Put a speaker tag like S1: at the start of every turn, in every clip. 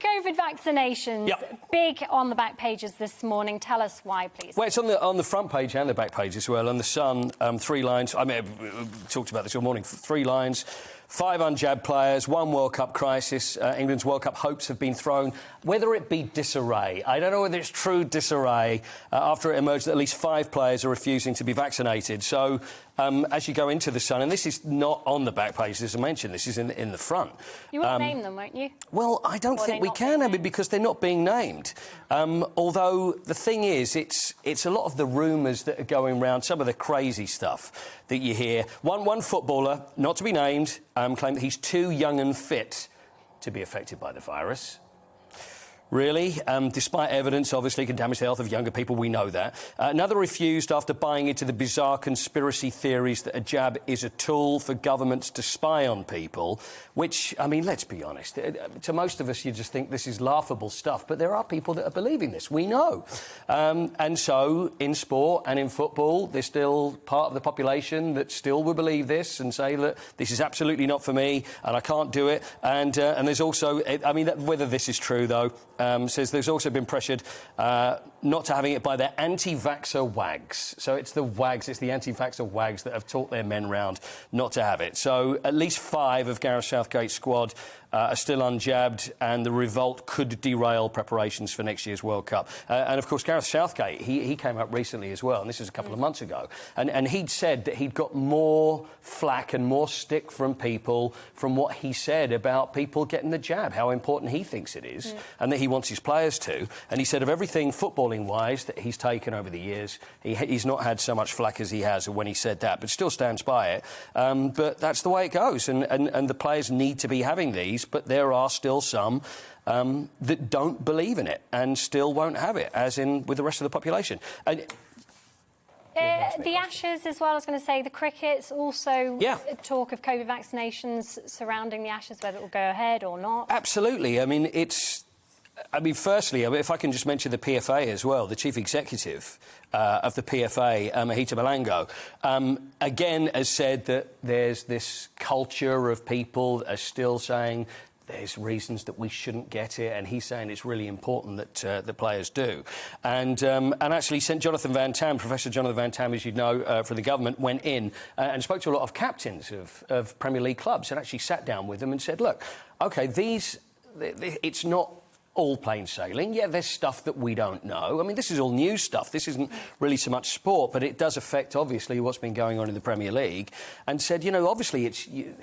S1: COVID vaccinations, big on the back pages this morning. Tell us why, please.
S2: Well, it's on the front page and the back page as well. On the Sun, 3 lines. I mean, we talked about this all morning. 3 lines. 5 unjabbed players, 1 World Cup crisis. England's World Cup hopes have been thrown. Whether it be disarray, I don't know whether it's true disarray, after it emerged that at least 5 players are refusing to be vaccinated. So, as you go into the Sun, and this is not on the back page, as I mentioned, this is in the front.
S1: You will name them, won't you?
S2: Well, I don't think we can, Abby, because they're not being named. Although the thing is, it's a lot of the rumours that are going around, some of the crazy stuff that you hear. One footballer, not to be named, claimed that he's too young and fit to be affected by the virus. Really? Despite evidence, obviously, can damage the health of younger people, we know that. Another refused after buying into the bizarre conspiracy theories that a jab is a tool for governments to spy on people, which, I mean, let's be honest, to most of us you just think this is laughable stuff, but there are people that are believing this, we know. And so, in sport and in football, there's still part of the population that still will believe this and say, look, this is absolutely not for me and I can't do it. And there's also, I mean, whether this is true, though, says there's also been pressured not to having it by their anti-vaxxer wags. So it's the wags, it's the anti-vaxxer wags that have taught their men round not to have it. So at least 5 of Gareth Southgate's squad are still unjabbed, and the revolt could derail preparations for next year's World Cup. And, of course, Gareth Southgate, he came out recently as well, and this was a couple of months ago, and he'd said that he'd got more flack and more stick from people from what he said about people getting the jab, how important he thinks it is, and that he wants his players to. And he said of everything footballing-wise that he's taken over the years, he's not had so much flack as he has when he said that, but still stands by it. But that's the way it goes, and the players need to be having these, but there are still some that don't believe in it and still won't have it, as in with the rest of the population. And
S1: the Ashes as well, I was going to say, the cricket's also talk of COVID vaccinations surrounding the Ashes, whether it will go ahead or not.
S2: Absolutely. I mean, firstly, if I can just mention the PFA as well, the chief executive of the PFA, Mahita Malango, again has said that there's this culture of people that are still saying there's reasons that we shouldn't get it, and he's saying it's really important that the players do. And actually sent Jonathan Van Tam, Professor Jonathan Van Tam, as you know, for the government, went in and spoke to a lot of captains of Premier League clubs and actually sat down with them and said, look, OK, it's not all plain sailing. Yeah, there's stuff that we don't know. I mean, this is all new stuff. This isn't really so much sport, but it does affect, obviously, what's been going on in the Premier League. And said, you know, obviously,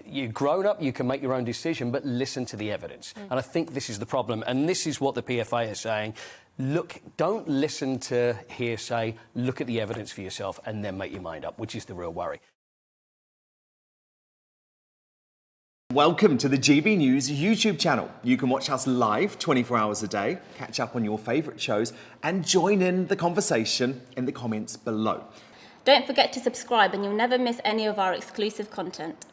S2: you're grown up, you can make your own decision, but listen to the evidence. And I think this is the problem. And this is what the PFA is saying. Look, don't listen to hearsay. Look at the evidence for yourself and then make your mind up, which is the real worry.
S3: Welcome to the GB News YouTube channel. You can watch us live 24 hours a day, catch up on your favourite shows and join in the conversation in the comments below.
S4: Don't forget to subscribe and you'll never miss any of our exclusive content.